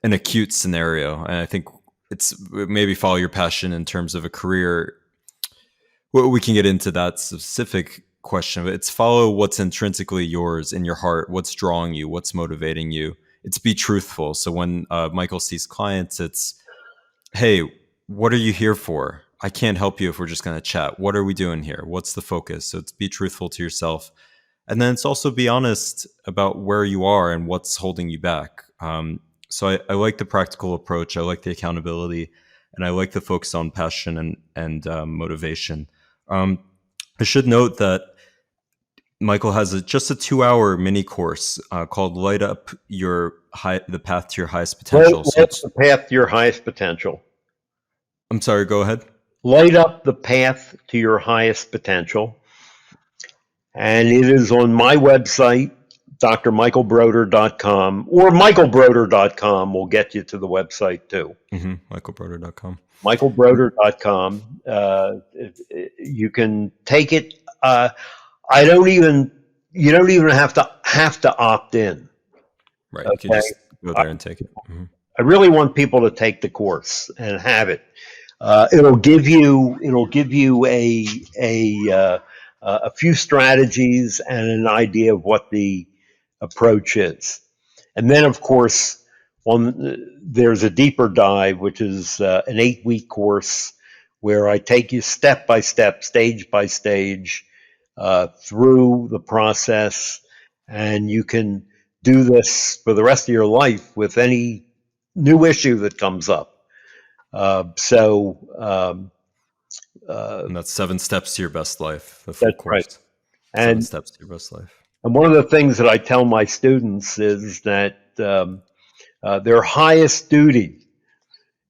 an acute scenario. And I think it's maybe follow your passion in terms of a career. Well, we can get into that specific question, but it's follow what's intrinsically yours in your heart, what's drawing you, what's motivating you. It's be truthful. So when Michael sees clients, it's, hey, what are you here for? I can't help you if we're just going to chat. What are we doing here? What's the focus? So it's be truthful to yourself. And then it's also be honest about where you are and what's holding you back. So I like the practical approach. I like the accountability, and I like the focus on passion and motivation. I should note that Michael has just a 2-hour mini course called "Light Up the Path to Your Highest Potential." what's the path to your highest potential? I'm sorry. Go ahead. Light up the path to your highest potential. And it is on my website, drmichaelbroder.com, or michaelbroder.com will get you to the website too. Michaelbroder.com. michaelbroder.com. You can take it. You don't even have to opt in. Right. You can just go there and take it. I really want people to take the course and have it. It'll give you a few strategies and an idea of what the approach is. And then, of course, there's a deeper dive, which is an 8-week course where I take you step by step, stage by stage, through the process. And you can do this for the rest of your life with any new issue that comes up. And that's 7 steps to your best life. The full course. Right. 7 steps to your best life. And one of the things that I tell my students is that their highest duty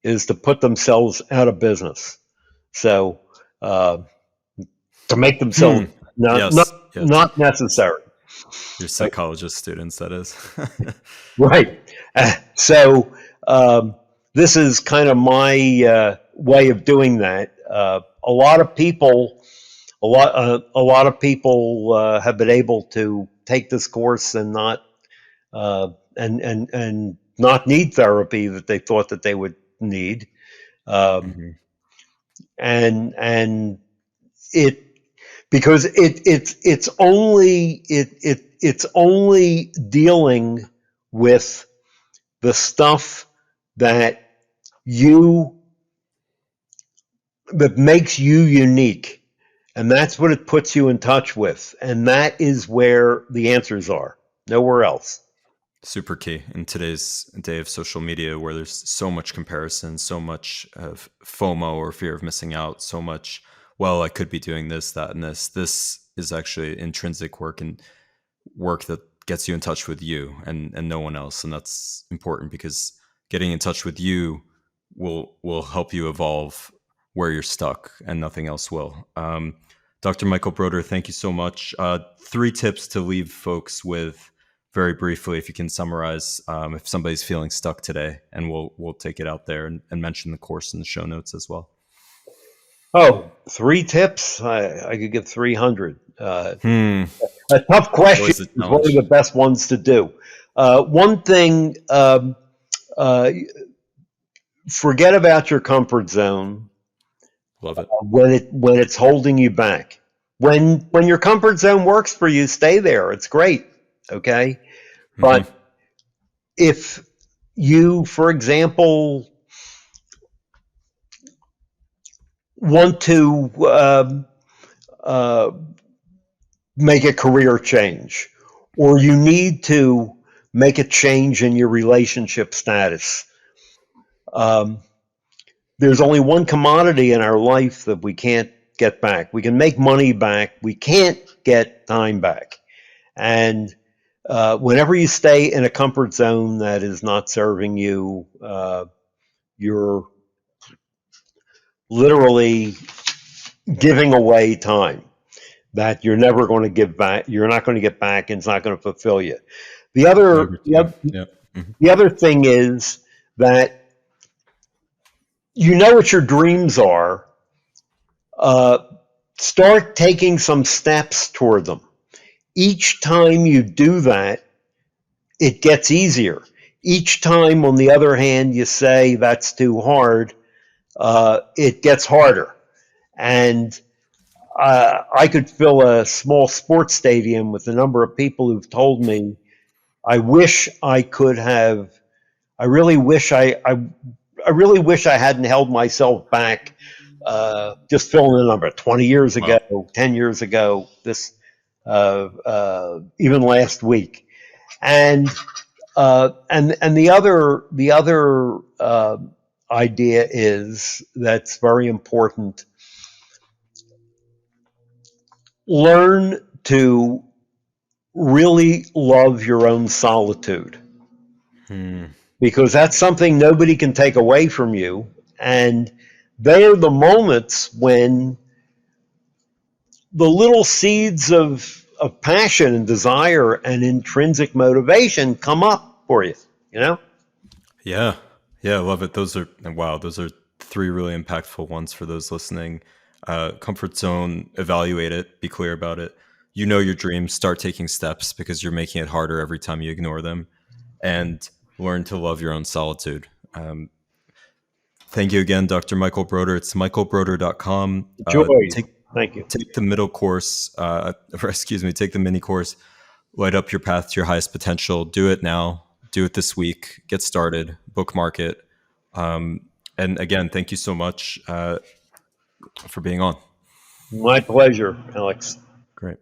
is to put themselves out of business. So to make themselves not necessary. Your psychologist students, that is. Right. So this is kind of my way of doing that. A lot of people have been able to take this course and not and not need therapy that they thought that they would need, and it because it's only dealing with the stuff that makes you unique. And that's what it puts you in touch with. And that is where the answers are. Nowhere else. Super key in today's day of social media, where there's so much comparison, so much of FOMO or fear of missing out, so much, well, I could be doing this, that, and this. This is actually intrinsic work and work that gets you in touch with you and no one else. And that's important because getting in touch with you will help you evolve where you're stuck, and nothing else will. Dr. Michael Broder, thank you so much. 3 tips to leave folks with very briefly, if you can summarize, if somebody's feeling stuck today, and we'll take it out there and mention the course in the show notes as well. Oh, 3 tips? I could give 300. A tough question is one of the best ones to do. One thing, forget about your comfort zone. Love it. When it's holding you back. When your comfort zone works for you, stay there. It's great. Okay? But if you, for example, want to make a career change, or you need to make a change in your relationship status, there's only one commodity in our life that we can't get back. We can make money back. We can't get time back. And whenever you stay in a comfort zone that is not serving you, you're literally giving away time that you're never going to give back. You're not going to get back, and it's not going to fulfill you. The other, the, oth- Yeah. Mhm. the other thing is that you know what your dreams are. Start taking some steps toward them. Each time you do that, it gets easier. Each time, on the other hand, you say that's too hard, it gets harder. And I could fill a small sports stadium with the number of people who've told me, I wish I could have, I really wish I really wish I hadn't held myself back. Just filling the number 20 years Wow. ago, 10 years ago, even last week. And the other idea is that's very important. Learn to really love your own solitude, Hmm. because that's something nobody can take away from you. And they are the moments when the little seeds of passion and desire and intrinsic motivation come up for you, you know? Yeah. Yeah, I love it. Those are three really impactful ones for those listening. Comfort zone, evaluate it, be clear about it. You know your dreams, start taking steps because you're making it harder every time you ignore them. And learn to love your own solitude. Thank you again, Dr. Michael Broder. It's michaelbroder.com. Joy. Thank you. Take the middle course, or excuse me, take the mini course, light up your path to your highest potential. Do it now. Do it this week. Get started. Bookmark it. And again, thank you so much for being on. My pleasure, Alex. Great.